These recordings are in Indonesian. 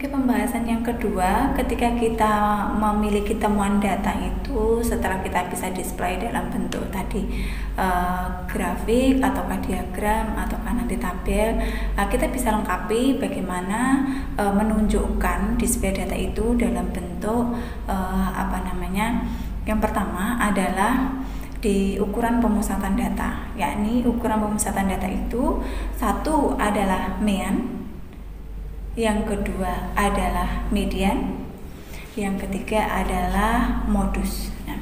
Oke, pembahasan yang kedua, ketika kita memiliki temuan data itu setelah kita bisa display dalam bentuk tadi grafik ataukah diagram ataukah nanti tabel, kita bisa lengkapi bagaimana menunjukkan display data itu dalam bentuk yang pertama adalah di ukuran pemusatan data, yakni ukuran pemusatan data itu satu adalah mean, yang kedua adalah median, yang ketiga adalah modus. Nah,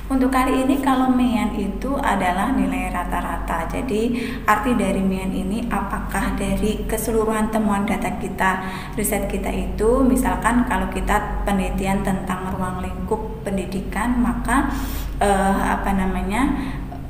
untuk kali ini kalau mean itu adalah nilai rata-rata. Jadi arti dari mean ini apakah dari keseluruhan temuan data kita, riset kita itu, misalkan kalau kita penelitian tentang ruang lingkup pendidikan, maka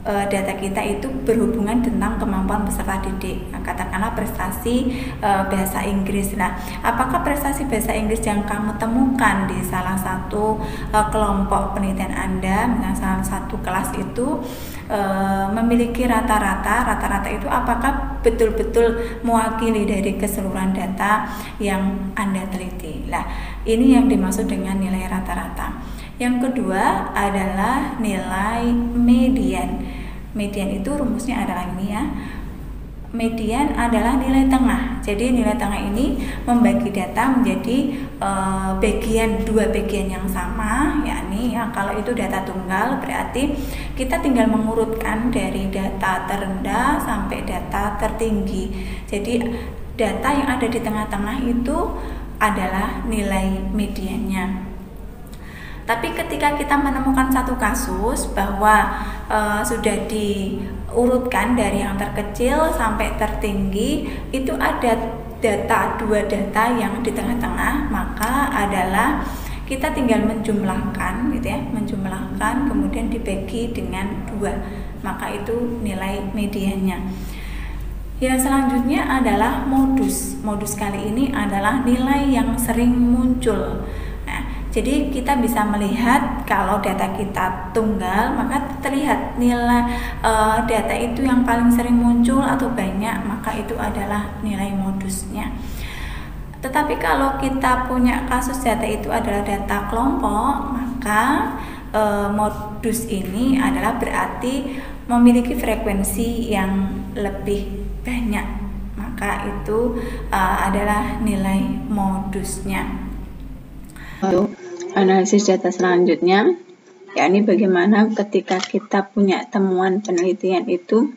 data kita itu berhubungan tentang kemampuan peserta didik. Nah, katakanlah prestasi bahasa Inggris. Nah, apakah prestasi bahasa Inggris yang kamu temukan di salah satu kelompok penelitian Anda, dengan salah satu kelas itu memiliki rata-rata itu apakah betul-betul mewakili dari keseluruhan data yang Anda teliti? Nah, ini yang dimaksud dengan nilai rata-rata. Yang kedua adalah nilai median. Median itu rumusnya adalah ini ya. Median adalah nilai tengah. Jadi nilai tengah ini membagi data menjadi dua bagian yang sama, yakni kalau itu data tunggal berarti kita tinggal mengurutkan dari data terendah sampai data tertinggi. Jadi data yang ada di tengah-tengah itu adalah nilai mediannya. Tapi ketika kita menemukan satu kasus bahwa sudah diurutkan dari yang terkecil sampai tertinggi, itu ada dua data yang di tengah-tengah, maka adalah kita tinggal menjumlahkan gitu ya, menjumlahkan kemudian dibagi dengan 2, maka itu nilai mediannya. Yang selanjutnya adalah modus. Modus kali ini adalah nilai yang sering muncul. Jadi kita bisa melihat kalau data kita tunggal, maka terlihat nilai data itu yang paling sering muncul atau banyak, maka itu adalah nilai modusnya. Tetapi kalau kita punya kasus data itu adalah data kelompok, maka modus ini adalah berarti memiliki frekuensi yang lebih banyak, maka itu adalah nilai modusnya. Analisis data selanjutnya, yakni bagaimana ketika kita punya temuan penelitian itu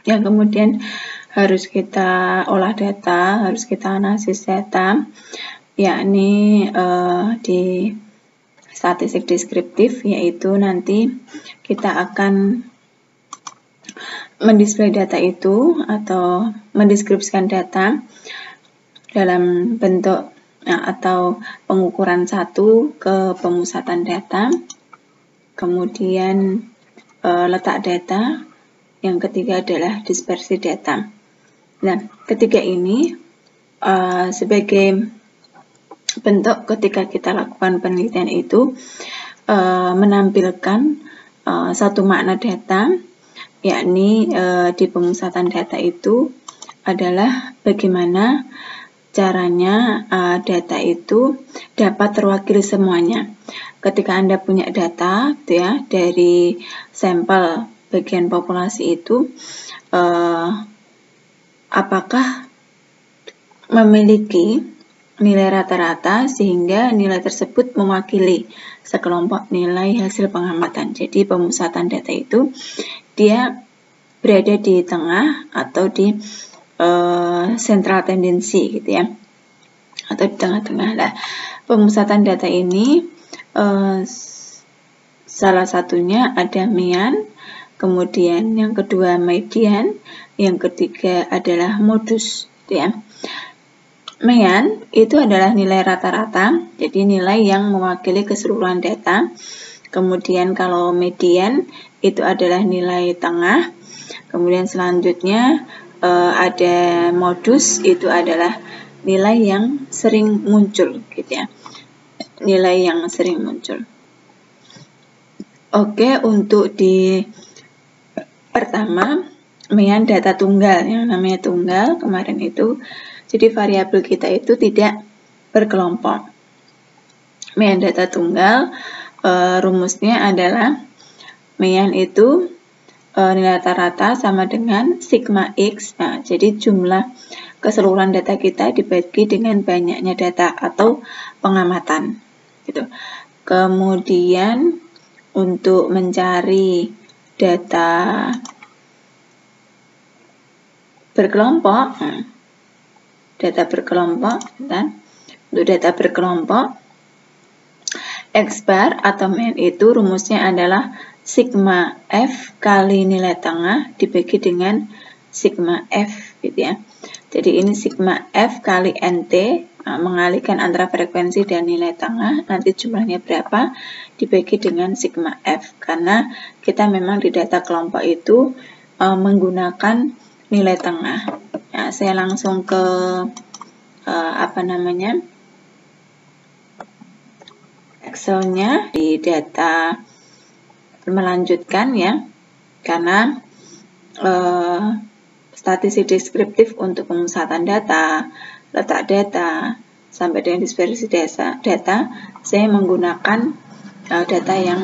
yang kemudian harus kita olah data, harus kita analisis data, yakni di statistik deskriptif, yaitu nanti kita akan mendisplay data itu atau mendeskripsikan data dalam bentuk atau pengukuran 1 ke pemusatan data, kemudian letak data, yang ketiga adalah dispersi data. Nah, ketiga ini sebagai bentuk ketika kita lakukan penelitian itu menampilkan satu makna data, yakni di pemusatan data itu adalah bagaimana caranya data itu dapat terwakili semuanya. Ketika Anda punya data gitu ya, dari sampel bagian populasi itu, apakah memiliki nilai rata-rata sehingga nilai tersebut mewakili sekelompok nilai hasil pengamatan. Jadi pemusatan data itu dia berada di tengah atau di sentral tendensi gitu ya, atau di tengah-tengah. Nah, pemusatan data ini salah satunya ada mean, kemudian yang kedua median, yang ketiga adalah modus gitu ya. Mean itu adalah nilai rata-rata, jadi nilai yang mewakili keseluruhan data. Kemudian kalau median itu adalah nilai tengah. Kemudian selanjutnya ada modus, itu adalah nilai yang sering muncul gitu ya, nilai yang sering muncul. Oke, untuk di pertama mean data tunggal, yang namanya tunggal kemarin itu, jadi variabel kita itu tidak berkelompok. Mean data tunggal, rumusnya adalah mean itu nilai rata-rata sama dengan sigma X. Nah, jadi jumlah keseluruhan data kita dibagi dengan banyaknya data atau pengamatan. Gitu. Kemudian untuk mencari data berkelompok, untuk data berkelompok, X bar atau mean itu rumusnya adalah sigma F kali nilai tengah dibagi dengan sigma F, gitu ya. Jadi ini sigma F kali NT, mengalihkan antara frekuensi dan nilai tengah, nanti jumlahnya berapa, dibagi dengan sigma F, karena kita memang di data kelompok itu menggunakan nilai tengah. Ya, saya langsung ke Excel-nya di data melanjutkan ya, karena statistik deskriptif untuk pemusatan data, letak data, sampai dengan dispersi data, saya menggunakan data yang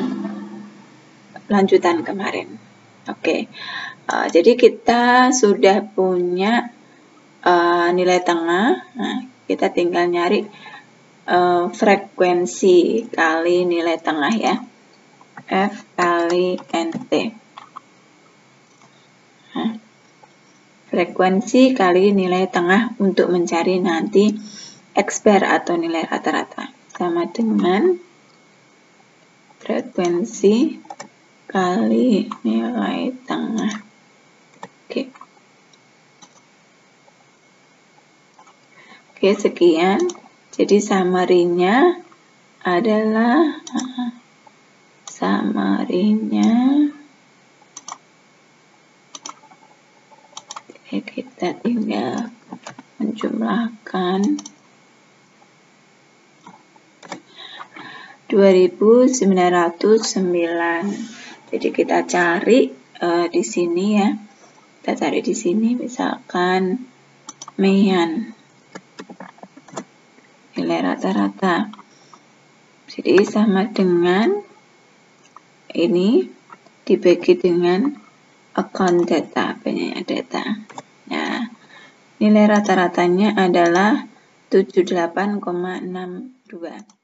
lanjutan kemarin. Oke, jadi kita sudah punya nilai tengah. Nah, kita tinggal nyari frekuensi kali nilai tengah ya, F kali NT. Nah, frekuensi kali nilai tengah untuk mencari nanti X bar atau nilai rata-rata sama dengan frekuensi kali nilai tengah. Oke, sekian. Jadi summary-nya adalah kita tinggal menjumlahkan 2909. Jadi kita cari di sini ya. Kita cari di sini misalkan mean, nilai rata-rata. Jadi sama dengan ini dibagi dengan account data, banyaknya data. Nah, nilai rata-ratanya adalah 78,62.